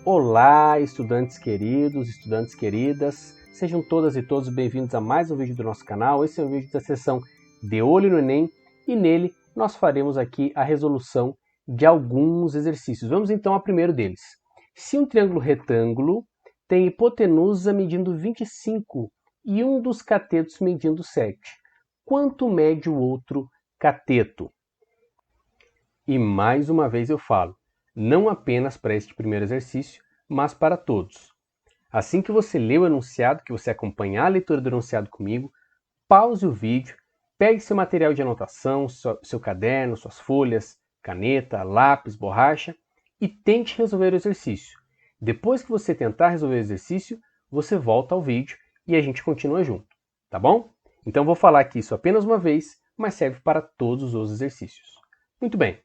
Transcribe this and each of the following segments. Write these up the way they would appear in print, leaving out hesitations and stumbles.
Olá, estudantes queridos, estudantes queridas, sejam todas e todos bem-vindos a mais um vídeo do nosso canal. Esse é um vídeo da seção De Olho no Enem e nele nós faremos aqui a resolução de alguns exercícios. Vamos então ao primeiro deles. Se um triângulo retângulo tem hipotenusa medindo 25 e um dos catetos medindo 7, quanto mede o outro cateto? E mais uma vez eu falo, não apenas para este primeiro exercício, mas para todos. Assim que você lê o enunciado, que você acompanhar a leitura do enunciado comigo, pause o vídeo, pegue seu material de anotação, seu caderno, suas folhas, caneta, lápis, borracha e tente resolver o exercício. Depois que você tentar resolver o exercício, você volta ao vídeo e a gente continua junto, tá bom? Então vou falar aqui isso apenas uma vez, mas serve para todos os exercícios. Muito bem.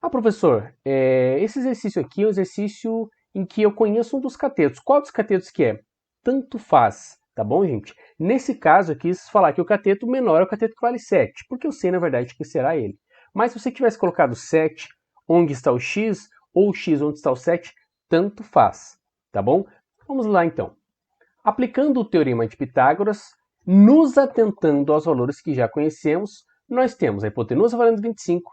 Professor, esse exercício aqui é um exercício em que eu conheço um dos catetos. Qual dos catetos que é? Tanto faz, tá bom, gente? Nesse caso, eu quis falar que o cateto menor é o cateto que vale 7, porque eu sei, na verdade, que será ele. Mas se você tivesse colocado 7 onde está o x, ou x onde está o 7, tanto faz, tá bom? Vamos lá, então. Aplicando o teorema de Pitágoras, nos atentando aos valores que já conhecemos, nós temos a hipotenusa valendo 25,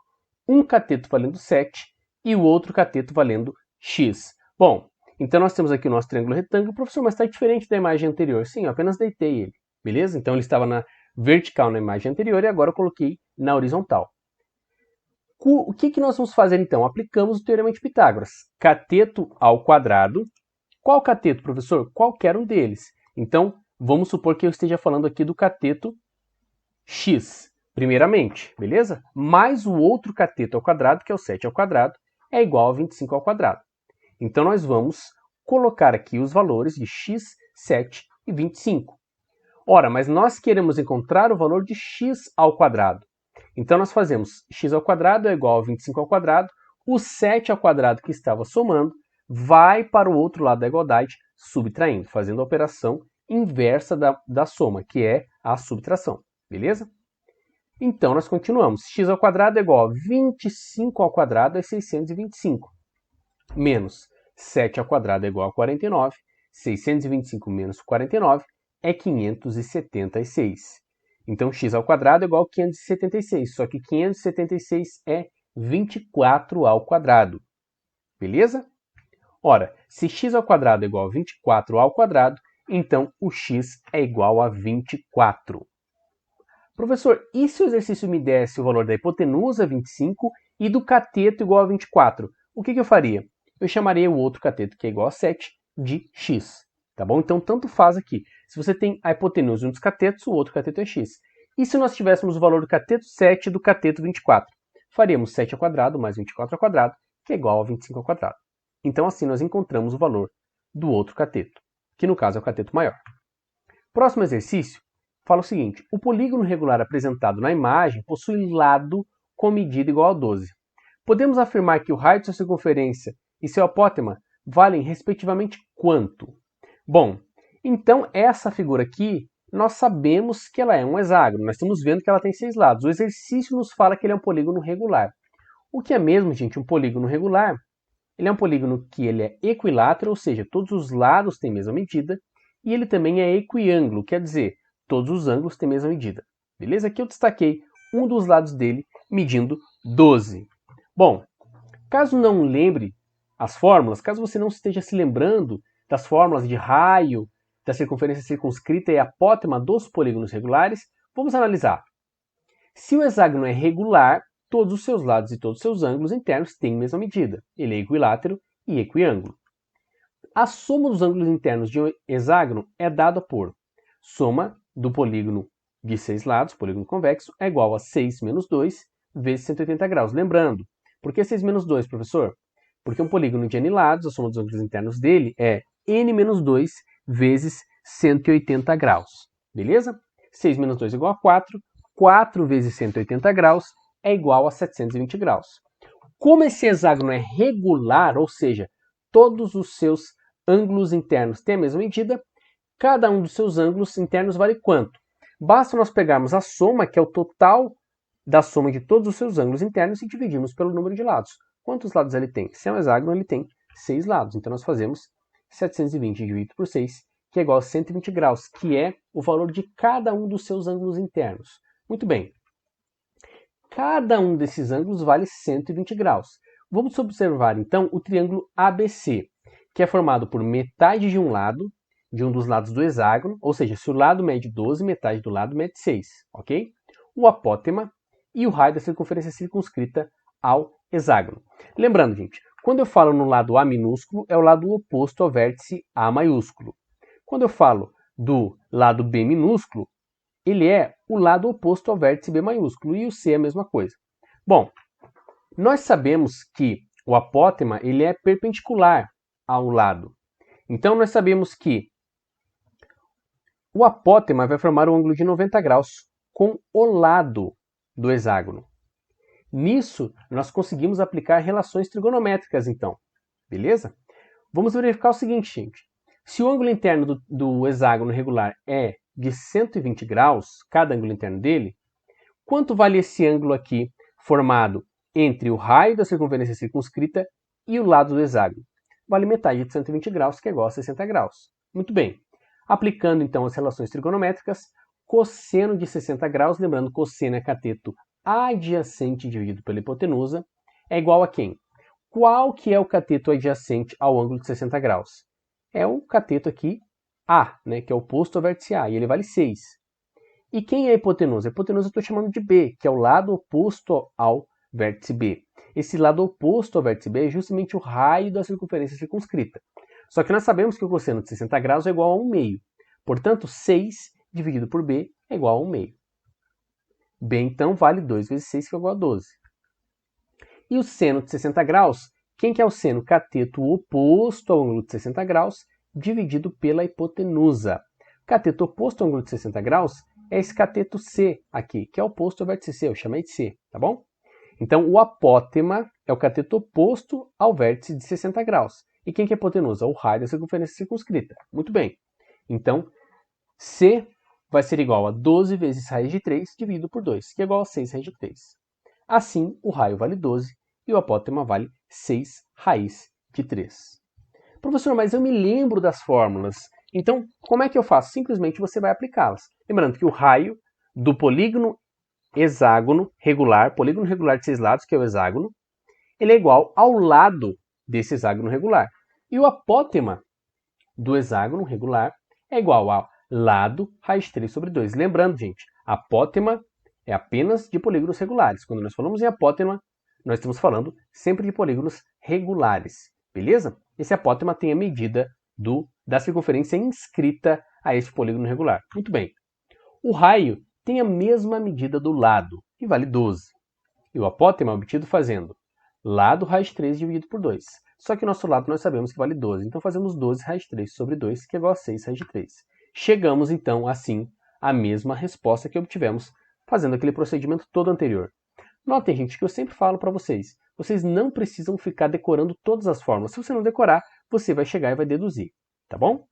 um cateto valendo 7 e o outro cateto valendo x. Bom, então nós temos aqui o nosso triângulo retângulo. Professor, mas está diferente da imagem anterior. Sim, eu apenas deitei ele, beleza? Então ele estava na vertical na imagem anterior e agora eu coloquei na horizontal. O que nós vamos fazer então? Aplicamos o teorema de Pitágoras. Cateto ao quadrado. Qual cateto, professor? Qualquer um deles. Então, vamos supor que eu esteja falando aqui do cateto x. Primeiramente, beleza? Mais o outro cateto ao quadrado, que é o 7 ao quadrado, é igual a 25 ao quadrado. Então, nós vamos colocar aqui os valores de x, 7 e 25. Ora, mas nós queremos encontrar o valor de x ao quadrado. Então, nós fazemos x ao quadrado é igual a 25 ao quadrado, o 7 ao quadrado que estava somando vai para o outro lado da igualdade, subtraindo, fazendo a operação inversa da soma, que é a subtração. Beleza? Então, nós continuamos. X ao quadrado é igual a 25 ao quadrado é 625. Menos 7 ao quadrado é igual a 49. 625 menos 49 é 576. Então, x ao quadrado é igual a 576. Só que 576 é 24 ao quadrado. Beleza? Ora, se x ao quadrado é igual a 24 ao quadrado, então o x é igual a 24. Professor, e se o exercício me desse o valor da hipotenusa 25 e do cateto igual a 24? O que eu faria? Eu chamaria o outro cateto, que é igual a 7, de x. Tá bom? Então, tanto faz aqui. Se você tem a hipotenusa de um dos catetos, o outro cateto é x. E se nós tivéssemos o valor do cateto 7 e do cateto 24? Faríamos 7 ao quadrado mais 24 ao quadrado, que é igual a 25 ao quadrado. Então, assim, nós encontramos o valor do outro cateto, que no caso é o cateto maior. Próximo exercício fala o seguinte: o polígono regular apresentado na imagem possui lado com medida igual a 12. Podemos afirmar que o raio de sua circunferência e seu apótema valem respectivamente quanto? Bom, então essa figura aqui, nós sabemos que ela é um hexágono. Nós estamos vendo que ela tem 6 lados. O exercício nos fala que ele é um polígono regular. O que é mesmo, gente, um polígono regular? Ele é um polígono que ele é equilátero, ou seja, todos os lados têm a mesma medida, e ele também é equiângulo, quer dizer, todos os ângulos têm a mesma medida. Beleza? Aqui eu destaquei um dos lados dele medindo 12. Bom, caso não lembre as fórmulas, caso você não esteja se lembrando das fórmulas de raio, da circunferência circunscrita e apótema dos polígonos regulares, vamos analisar. Se o hexágono é regular, todos os seus lados e todos os seus ângulos internos têm a mesma medida. Ele é equilátero e equiângulo. A soma dos ângulos internos de um hexágono é dada por soma do polígono de 6 lados, polígono convexo, é igual a 6 menos 2 vezes 180 graus. Lembrando, por que 6 menos 2, professor? Porque um polígono de n lados, a soma dos ângulos internos dele é n menos 2 vezes 180 graus. Beleza? 6 menos 2 é igual a 4. 4 vezes 180 graus é igual a 720 graus. Como esse hexágono é regular, ou seja, todos os seus ângulos internos têm a mesma medida, cada um dos seus ângulos internos vale quanto? Basta nós pegarmos a soma, que é o total da soma de todos os seus ângulos internos, e dividirmos pelo número de lados. Quantos lados ele tem? Se é um hexágono, ele tem 6 lados. Então, nós fazemos 720 dividido por 6, que é igual a 120 graus, que é o valor de cada um dos seus ângulos internos. Muito bem. Cada um desses ângulos vale 120 graus. Vamos observar, então, o triângulo ABC, que é formado por metade de um dos lados do hexágono, ou seja, se o lado mede 12, metade do lado mede 6, ok? O apótema e o raio da circunferência circunscrita ao hexágono. Lembrando, gente, quando eu falo no lado A minúsculo, é o lado oposto ao vértice A maiúsculo. Quando eu falo do lado B minúsculo, ele é o lado oposto ao vértice B maiúsculo, e o C é a mesma coisa. Bom, nós sabemos que o apótema ele é perpendicular ao lado. Então, nós sabemos que o apótema vai formar um ângulo de 90 graus com o lado do hexágono. Nisso, nós conseguimos aplicar relações trigonométricas, então. Beleza? Vamos verificar o seguinte, gente. Se o ângulo interno do hexágono regular é de 120 graus, cada ângulo interno dele, quanto vale esse ângulo aqui formado entre o raio da circunferência circunscrita e o lado do hexágono? Vale metade de 120 graus, que é igual a 60 graus. Muito bem. Aplicando, então, as relações trigonométricas, cosseno de 60 graus, lembrando que cosseno é cateto adjacente dividido pela hipotenusa, é igual a quem? Qual que é o cateto adjacente ao ângulo de 60 graus? É o cateto aqui A, né, que é oposto ao vértice A, e ele vale 6. E quem é a hipotenusa? A hipotenusa eu estou chamando de B, que é o lado oposto ao vértice B. Esse lado oposto ao vértice B é justamente o raio da circunferência circunscrita. Só que nós sabemos que o cosseno de 60 graus é igual a 1/2. Portanto, 6 dividido por B é igual a 1/2. B, então, vale 2 vezes 6, que é igual a 12. E o seno de 60 graus, quem que é o seno? Cateto oposto ao ângulo de 60 graus, dividido pela hipotenusa. Cateto oposto ao ângulo de 60 graus é esse cateto C aqui, que é oposto ao vértice C, eu chamei de C, tá bom? Então, o apótema é o cateto oposto ao vértice de 60 graus. E quem que é a hipotenusa? O raio da circunferência circunscrita. Muito bem. Então, C vai ser igual a 12 vezes raiz de 3 dividido por 2, que é igual a 6 raiz de 3. Assim, o raio vale 12 e o apótema vale 6 raiz de 3. Professor, mas eu me lembro das fórmulas. Então, como é que eu faço? Simplesmente você vai aplicá-las. Lembrando que o raio do polígono hexágono regular, polígono regular de 6 lados, que é o hexágono, ele é igual ao lado desse hexágono regular. E o apótema do hexágono regular é igual ao lado raiz de 3 sobre 2. Lembrando, gente, apótema é apenas de polígonos regulares. Quando nós falamos em apótema, nós estamos falando sempre de polígonos regulares. Beleza? Esse apótema tem a medida da circunferência inscrita a esse polígono regular. Muito bem. O raio tem a mesma medida do lado, que vale 12. E o apótema é obtido fazendo lado raiz de 3 dividido por 2. Só que o nosso lado nós sabemos que vale 12. Então fazemos 12 raiz de 3 sobre 2, que é igual a 6 raiz de 3. Chegamos, então, assim, à mesma resposta que obtivemos fazendo aquele procedimento todo anterior. Notem, gente, que eu sempre falo para vocês. Vocês não precisam ficar decorando todas as fórmulas. Se você não decorar, você vai chegar e vai deduzir. Tá bom?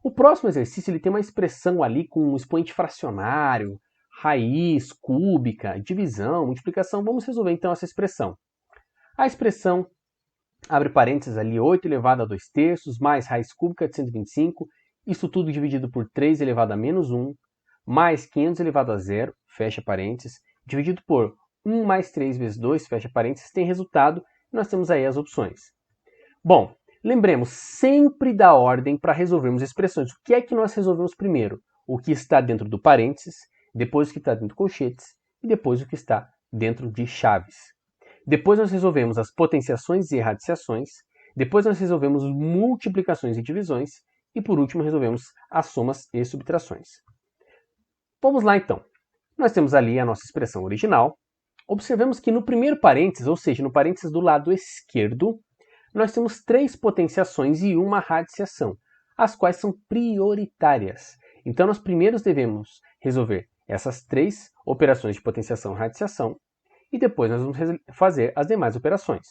O próximo exercício ele tem uma expressão ali com um expoente fracionário, raiz, cúbica, divisão, multiplicação. Vamos resolver, então, essa expressão. A expressão, abre parênteses ali, 8 elevado a 2/3, mais raiz cúbica de 125, isso tudo dividido por 3 elevado a menos 1, mais 500 elevado a 0, fecha parênteses, dividido por 1 mais 3 vezes 2, fecha parênteses, tem resultado, e nós temos aí as opções. Bom, lembremos sempre da ordem para resolvermos expressões. O que é que nós resolvemos primeiro? O que está dentro do parênteses, depois o que está dentro do colchetes, e depois o que está dentro de chaves. Depois nós resolvemos as potenciações e radiciações, depois nós resolvemos multiplicações e divisões, e por último resolvemos as somas e subtrações. Vamos lá então. Nós temos ali a nossa expressão original. Observemos que no primeiro parênteses, ou seja, no parênteses do lado esquerdo, nós temos 3 potenciações e uma radiciação, as quais são prioritárias. Então nós primeiro devemos resolver essas 3 operações de potenciação e radiciação, e depois nós vamos fazer as demais operações.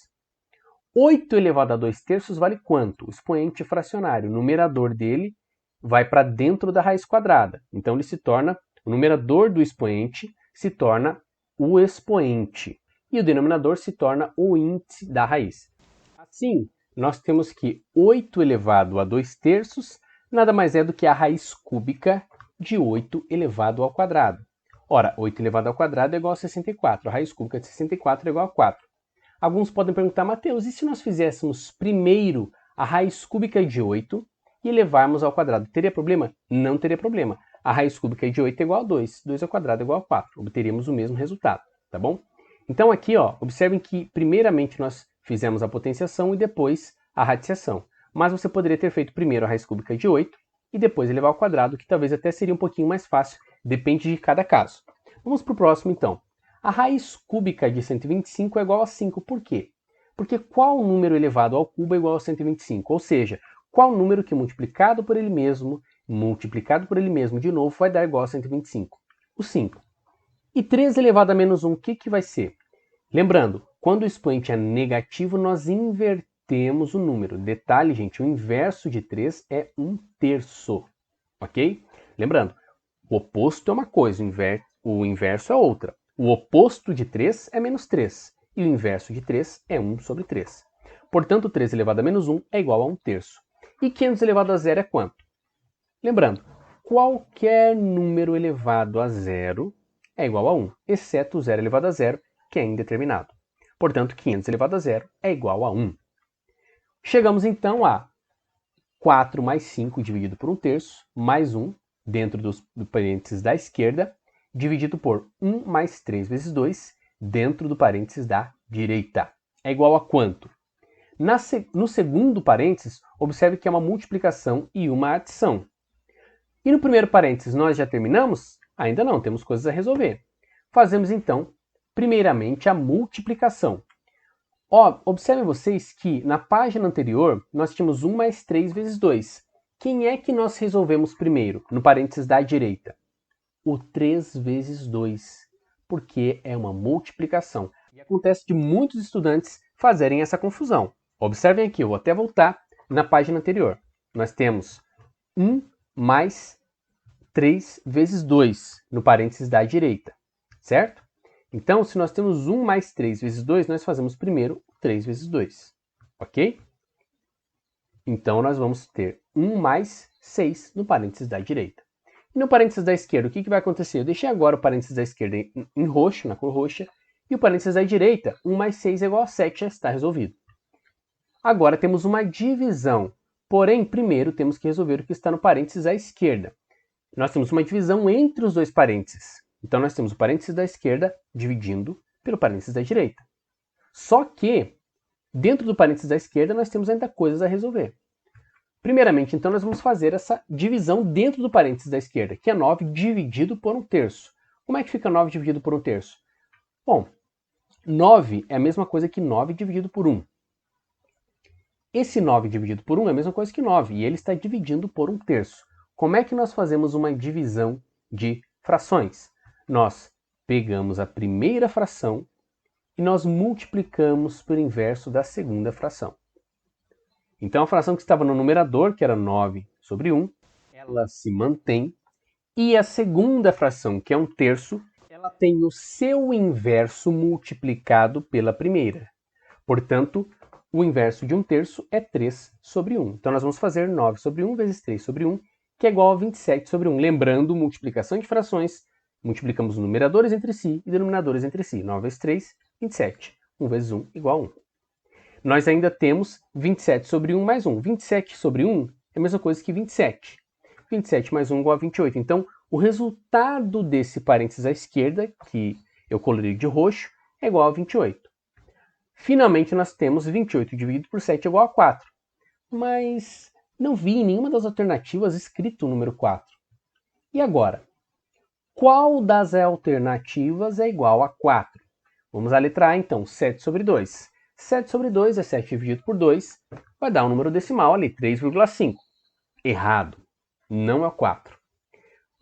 8 elevado a 2/3 vale quanto? O expoente fracionário. O numerador dele vai para dentro da raiz quadrada. Então o numerador do expoente se torna o expoente. e o denominador se torna o índice da raiz. Assim, nós temos que 8 elevado a 2/3 nada mais é do que a raiz cúbica de 8 elevado ao quadrado. Ora, 8 elevado ao quadrado é igual a 64. A raiz cúbica de 64 é igual a 4. Alguns podem perguntar, Mateus, e se nós fizéssemos primeiro a raiz cúbica de 8 e elevarmos ao quadrado? Teria problema? Não teria problema. A raiz cúbica de 8 é igual a 2. 2 ao quadrado é igual a 4. Obteríamos o mesmo resultado, tá bom? Então aqui, ó, observem que primeiramente nós fizemos a potenciação e depois a radiciação. Mas você poderia ter feito primeiro a raiz cúbica de 8 e depois elevar ao quadrado, que talvez até seria um pouquinho mais fácil, depende de cada caso. Vamos para o próximo então. A raiz cúbica de 125 é igual a 5. Por quê? Porque qual número elevado ao cubo é igual a 125? Ou seja, qual número que multiplicado por ele mesmo de novo, vai dar igual a 125? O 5. E 3 elevado a menos 1, o que vai ser? Lembrando, quando o expoente é negativo, nós invertemos o número. Detalhe, gente, o inverso de 3 é 1/3, ok? Lembrando, o oposto é uma coisa, o inverso é outra. O oposto de 3 é menos 3, e o inverso de 3 é 1/3. Portanto, 3 elevado a menos 1 é igual a 1/3. E 500 elevado a zero é quanto? Lembrando, qualquer número elevado a zero é igual a 1, exceto o zero elevado a zero, que é indeterminado. Portanto, 500 elevado a zero é igual a 1. Chegamos então a 4 mais 5 dividido por 1/3, mais 1, dentro do parênteses da esquerda, dividido por 1 mais 3 vezes 2, dentro do parênteses da direita. É igual a quanto? No segundo parênteses, observe que é uma multiplicação e uma adição. E no primeiro parênteses, nós já terminamos? Ainda não, temos coisas a resolver. Fazemos então, primeiramente, a multiplicação. Observem vocês que na página anterior, nós tínhamos 1 mais 3 vezes 2. Quem é que nós resolvemos primeiro, no parênteses da direita? O 3 vezes 2, porque é uma multiplicação. E acontece de muitos estudantes fazerem essa confusão. Observem aqui, eu vou até voltar na página anterior. Nós temos 1 mais 3 vezes 2, no parênteses da direita, certo? Então, se nós temos 1 mais 3 vezes 2, nós fazemos primeiro 3 vezes 2, ok? Então, nós vamos ter 1 mais 6 no parênteses da direita. E no parênteses da esquerda, o que vai acontecer? Eu deixei agora o parênteses da esquerda em roxo, na cor roxa, e o parênteses da direita, 1 mais 6 é igual a 7, já está resolvido. Agora temos uma divisão, porém, primeiro temos que resolver o que está no parênteses à esquerda. Nós temos uma divisão entre os dois parênteses. Então, nós temos o parênteses da esquerda dividindo pelo parênteses da direita. Só que, dentro do parênteses da esquerda, nós temos ainda coisas a resolver. Primeiramente, então, nós vamos fazer essa divisão dentro do parênteses da esquerda, que é 9 dividido por 1/3. Como é que fica 9 dividido por 1/3? Bom, 9 é a mesma coisa que 9 dividido por 1. Esse 9 dividido por 1 é a mesma coisa que 9, e ele está dividindo por 1/3. Como é que nós fazemos uma divisão de frações? Nós pegamos a primeira fração e nós multiplicamos pelo inverso da segunda fração. Então, a fração que estava no numerador, que era 9 sobre 1, ela se mantém. E a segunda fração, que é 1/3, ela tem o seu inverso multiplicado pela primeira. Portanto, o inverso de 1/3 é 3 sobre 1. Então, nós vamos fazer 9 sobre 1 vezes 3 sobre 1, que é igual a 27 sobre 1. Lembrando, multiplicação de frações, multiplicamos numeradores entre si e denominadores entre si. 9 vezes 3, 27. 1 vezes 1 igual a 1. Nós ainda temos 27 sobre 1 mais 1. 27 sobre 1 é a mesma coisa que 27. 27 mais 1 igual a 28. Então, o resultado desse parênteses à esquerda, que eu colorei de roxo, é igual a 28. Finalmente, nós temos 28 dividido por 7 igual a 4. Mas não vi em nenhuma das alternativas escrito o número 4. E agora? Qual das alternativas é igual a 4? Vamos à letra A, então. 7 sobre 2. 7 sobre 2 é 7 dividido por 2. Vai dar um número decimal ali, 3,5. Errado. Não é 4.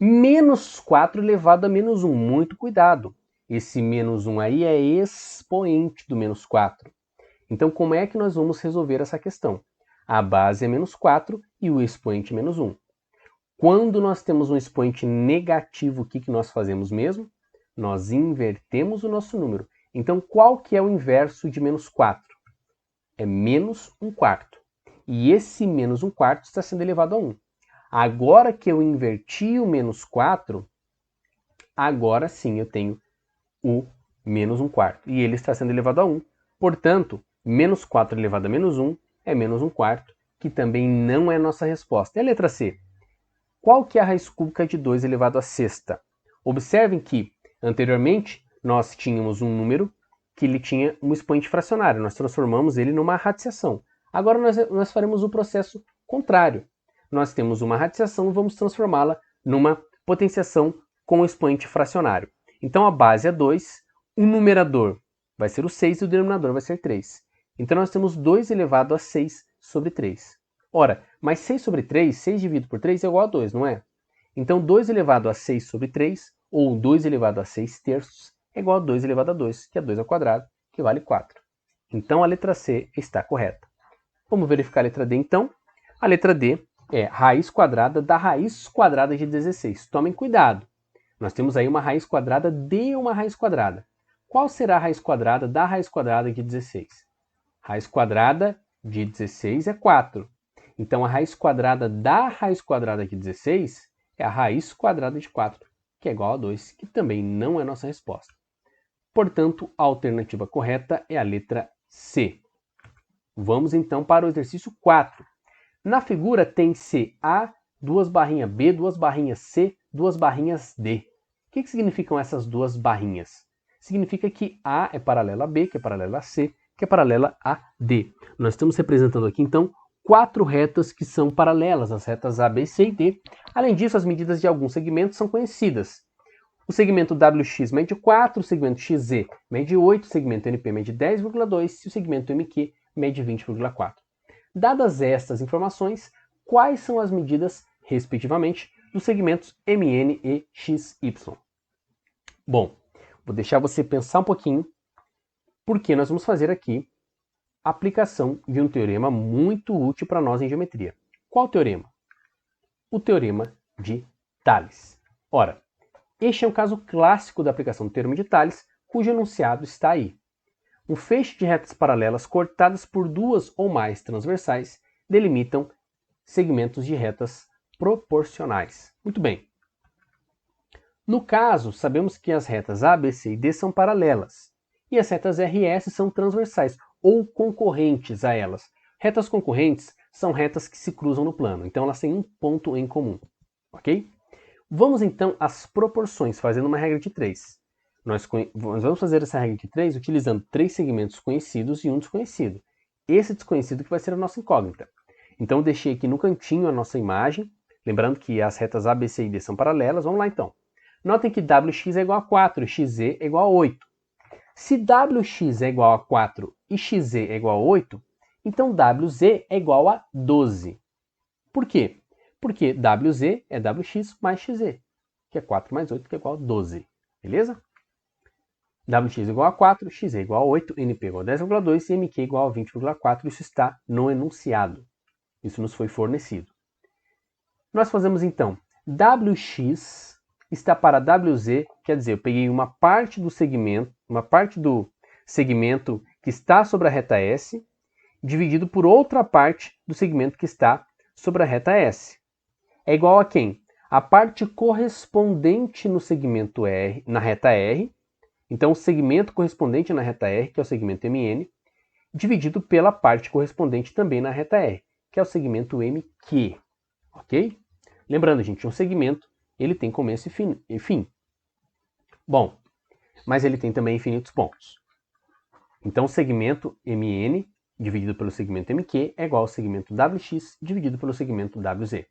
Menos 4 elevado a menos 1. Muito cuidado. Esse menos 1 aí é expoente do menos 4. Então, como é que nós vamos resolver essa questão? A base é menos 4 e o expoente é menos 1. Quando nós temos um expoente negativo, o que nós fazemos mesmo? Nós invertemos o nosso número. Então, qual que é o inverso de menos 4? É menos 1/4. E esse menos 1/4 está sendo elevado a 1. Agora que eu inverti o menos 4, agora sim eu tenho o menos 1/4. E ele está sendo elevado a 1. Portanto, menos 4 elevado a menos 1 é menos 1/4, que também não é nossa resposta. E a letra C? Qual que é a raiz cúbica de 2 elevado à sexta? Observem que, anteriormente, nós tínhamos um número que ele tinha um expoente fracionário. Nós transformamos ele numa radiciação. Agora nós faremos o processo contrário. Nós temos uma radiciação e vamos transformá-la numa potenciação com o expoente fracionário. Então a base é 2, o numerador vai ser o 6 e o denominador vai ser 3. Então nós temos 2 elevado a 6 sobre 3. Ora, mas 6 sobre 3, 6 dividido por 3 é igual a 2, não é? Então 2 elevado a 6 sobre 3, ou 2 elevado a 6 terços, é igual a 2 elevado a 2, que é 2 ao quadrado, que vale 4. Então a letra C está correta. Vamos verificar a letra D então. A letra D é raiz quadrada da raiz quadrada de 16. Tomem cuidado. Nós temos aí uma raiz quadrada de uma raiz quadrada. Qual será a raiz quadrada da raiz quadrada de 16? Raiz quadrada de 16 é 4. Então a raiz quadrada da raiz quadrada de 16 é a raiz quadrada de 4, que é igual a 2, que também não é nossa resposta. Portanto, a alternativa correta é a letra C. Vamos então para o exercício 4. Na figura tem CA, 2 barrinhas B, 2 barrinhas C, 2 barrinhas D. O que significam essas duas barrinhas? Significa que A é paralela a B, que é paralela a C, que é paralela a D. Nós estamos representando aqui então 4 retas que são paralelas, as retas A, B, C e D. Além disso, as medidas de alguns segmentos são conhecidas. O segmento WX mede 4, o segmento XZ mede 8, o segmento NP mede 10,2 e o segmento MQ mede 20,4. Dadas estas informações, quais são as medidas, respectivamente, dos segmentos MN e XY? Bom, vou deixar você pensar um pouquinho, porque nós vamos fazer aqui a aplicação de um teorema muito útil para nós em geometria. Qual teorema? O teorema de Tales. Ora, este é um caso clássico da aplicação do teorema de Tales, cujo enunciado está aí. Um feixe de retas paralelas cortadas por duas ou mais transversais delimitam segmentos de retas proporcionais. Muito bem. No caso, sabemos que as retas A, B, C e D são paralelas e as retas R e S são transversais ou concorrentes a elas. Retas concorrentes são retas que se cruzam no plano, então elas têm um ponto em comum, ok? Vamos então às proporções, fazendo uma regra de 3. Nós vamos fazer essa regra de 3 utilizando 3 segmentos conhecidos e um desconhecido. Esse desconhecido que vai ser a nossa incógnita. Então eu deixei aqui no cantinho a nossa imagem, lembrando que as retas A, B, C e D são paralelas. Vamos lá então. Notem que WX é igual a 4 e XZ é igual a 8. Se WX é igual a 4 e XZ é igual a 8, então WZ é igual a 12. Por quê? Porque WZ é WX mais XZ, que é 4 mais 8, que é igual a 12. Beleza? WX é igual a 4, XZ é igual a 8, NP é igual a 10,2 e MQ é igual a 20,4. Isso está no enunciado. Isso nos foi fornecido. Nós fazemos então, WX está para WZ, quer dizer, eu peguei uma parte do segmento que está sobre a reta S, dividido por outra parte do segmento que está sobre a reta S. É igual a quem? A parte correspondente no segmento R, na reta R, então o segmento correspondente na reta R, que é o segmento MN, dividido pela parte correspondente também na reta R, que é o segmento MQ, ok? Lembrando, gente, um segmento, ele tem começo e fim. Bom, mas ele tem também infinitos pontos. Então o segmento MN dividido pelo segmento MQ é igual ao segmento WX dividido pelo segmento WZ.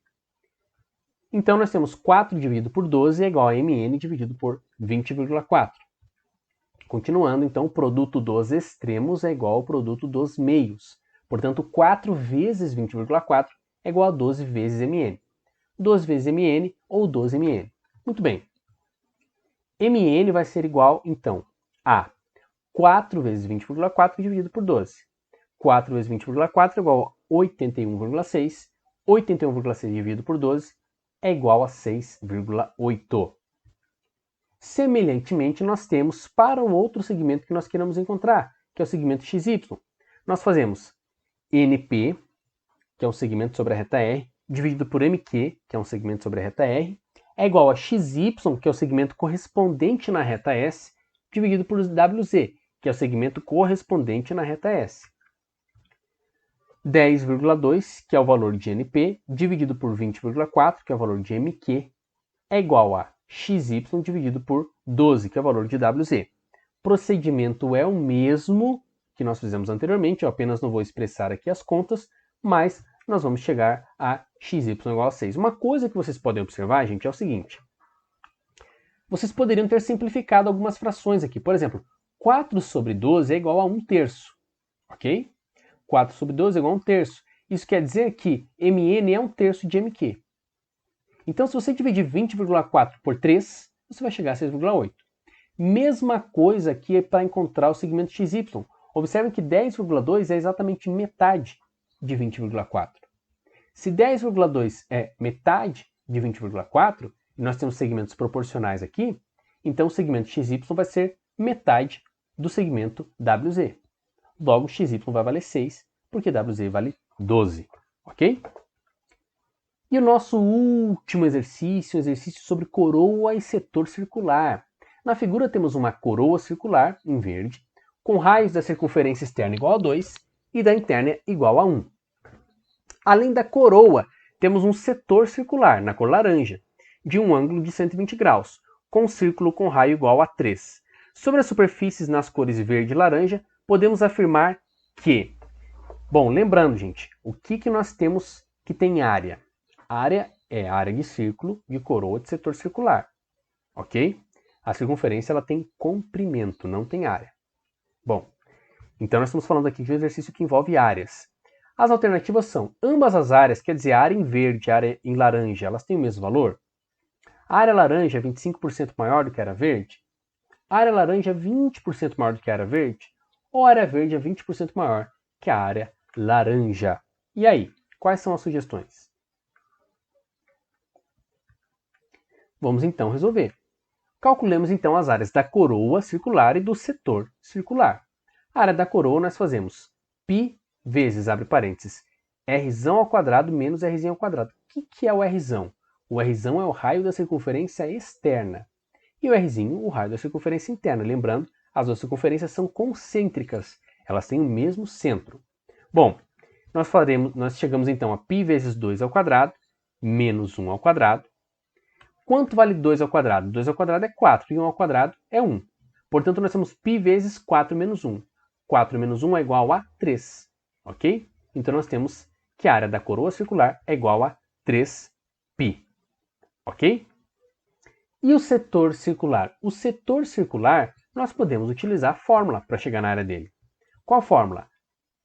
Então nós temos 4 dividido por 12 é igual a MN dividido por 20,4. Continuando, então, o produto dos extremos é igual ao produto dos meios. Portanto, 4 vezes 20,4 é igual a 12 vezes MN. 12 vezes MN ou 12MN. Muito bem. MN vai ser igual, então, a 4 vezes 20,4 dividido por 12. 4 vezes 20,4 é igual a 81,6. 81,6 dividido por 12 é igual a 6,8. Semelhantemente, nós temos para um outro segmento que nós queremos encontrar, que é o segmento XY. Nós fazemos NP, que é um segmento sobre a reta R, dividido por MQ, que é um segmento sobre a reta R, é igual a XY, que é o segmento correspondente na reta S, dividido por WZ, que é o segmento correspondente na reta S. 10,2, que é o valor de NP, dividido por 20,4, que é o valor de MQ, é igual a XY dividido por 12, que é o valor de WZ. Procedimento é o mesmo que nós fizemos anteriormente, eu apenas não vou expressar aqui as contas, mas nós vamos chegar a XY igual a 6. Uma coisa que vocês podem observar, gente, é o seguinte. Vocês poderiam ter simplificado algumas frações aqui. Por exemplo, 4 sobre 12 é igual a 1/3, ok? 4 sobre 12 é igual a 1/3. Isso quer dizer que MN é 1/3 de MQ. Então, se você dividir 20,4 por 3, você vai chegar a 6,8. Mesma coisa aqui para encontrar o segmento XY. Observem que 10,2 é exatamente metade de 20,4. Se 10,2 é metade de 20,4, e nós temos segmentos proporcionais aqui, então o segmento XY vai ser metade do segmento WZ. Logo, XY vai valer 6, porque WZ vale 12, ok? E o nosso último exercício, exercício sobre coroa e setor circular. Na figura temos uma coroa circular, em verde, com raios da circunferência externa igual a 2 e da interna igual a 1. Além da coroa, temos um setor circular, na cor laranja, de um ângulo de 120 graus, com um círculo com raio igual a 3. Sobre as superfícies nas cores verde e laranja, podemos afirmar que... Bom, lembrando, gente, o que nós temos que tem área? Área é área de círculo, de coroa, de setor circular, ok? A circunferência ela tem comprimento, não tem área. Bom, então nós estamos falando aqui de um exercício que envolve áreas. As alternativas são, ambas as áreas, quer dizer, a área em verde e a área em laranja, elas têm o mesmo valor? A área laranja é 25% maior do que a área verde? A área laranja é 20% maior do que a área verde? Ou a área verde é 20% maior que a área laranja? E aí, quais são as sugestões? Vamos então resolver. Calculemos então as áreas da coroa circular e do setor circular. A área da coroa nós fazemos π vezes, abre parênteses, r² menos r². O que é o r? O r é o raio da circunferência externa. E o r, o raio da circunferência interna. Lembrando, as duas circunferências são concêntricas. Elas têm o mesmo centro. Bom, nós chegamos então a π vezes 2² menos 1². Quanto vale 2²? 2² é 4 e 1² é 1. Portanto, nós temos π vezes 4 menos 1. 4 menos 1 é igual a 3. Ok? Então, nós temos que a área da coroa circular é igual a 3π. Ok? E o setor circular? O setor circular, nós podemos utilizar a fórmula para chegar na área dele. Qual fórmula?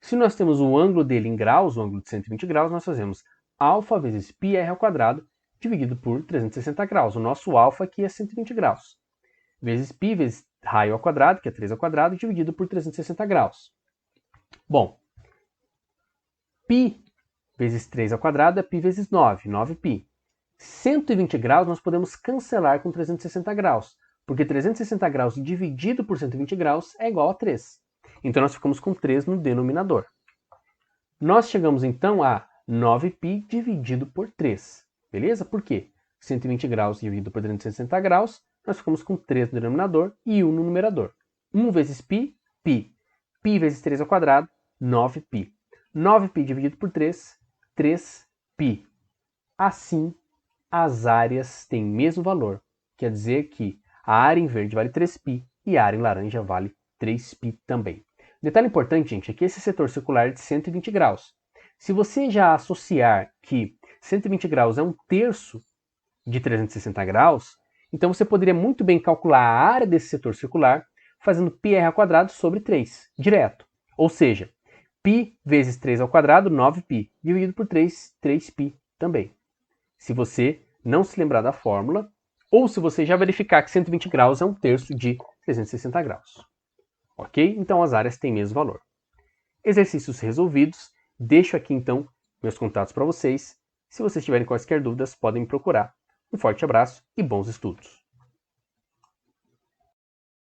Se nós temos o ângulo dele em graus, o ângulo de 120 graus, nós fazemos α vezes πr² dividido por 360 graus. O nosso α aqui é 120 graus. Vezes π vezes raio ao quadrado, que é 3² dividido por 360 graus. Bom, π vezes 3² é π vezes 9, 9π. 120 graus nós podemos cancelar com 360 graus, porque 360 graus dividido por 120 graus é igual a 3. Então nós ficamos com 3 no denominador. Nós chegamos então a 9π dividido por 3. Beleza? Por quê? 120 graus dividido por 360 graus, nós ficamos com 3 no denominador e 1 no numerador. 1 vezes π, π. π vezes 3², 9π. 9π dividido por 3, 3π. Assim, as áreas têm o mesmo valor. Quer dizer que a área em verde vale 3π e a área em laranja vale 3π também. Detalhe importante, gente, é que esse setor circular é de 120 graus. Se você já associar que 120 graus é 1/3 de 360 graus, então você poderia muito bem calcular a área desse setor circular fazendo πr² sobre 3, direto. Ou seja, π vezes 3², 9π, dividido por 3, 3π também. Se você não se lembrar da fórmula, ou se você já verificar que 120 graus é 1/3 de 360 graus. Ok? Então as áreas têm mesmo valor. Exercícios resolvidos. Deixo aqui então meus contatos para vocês. Se vocês tiverem quaisquer dúvidas, podem me procurar. Um forte abraço e bons estudos!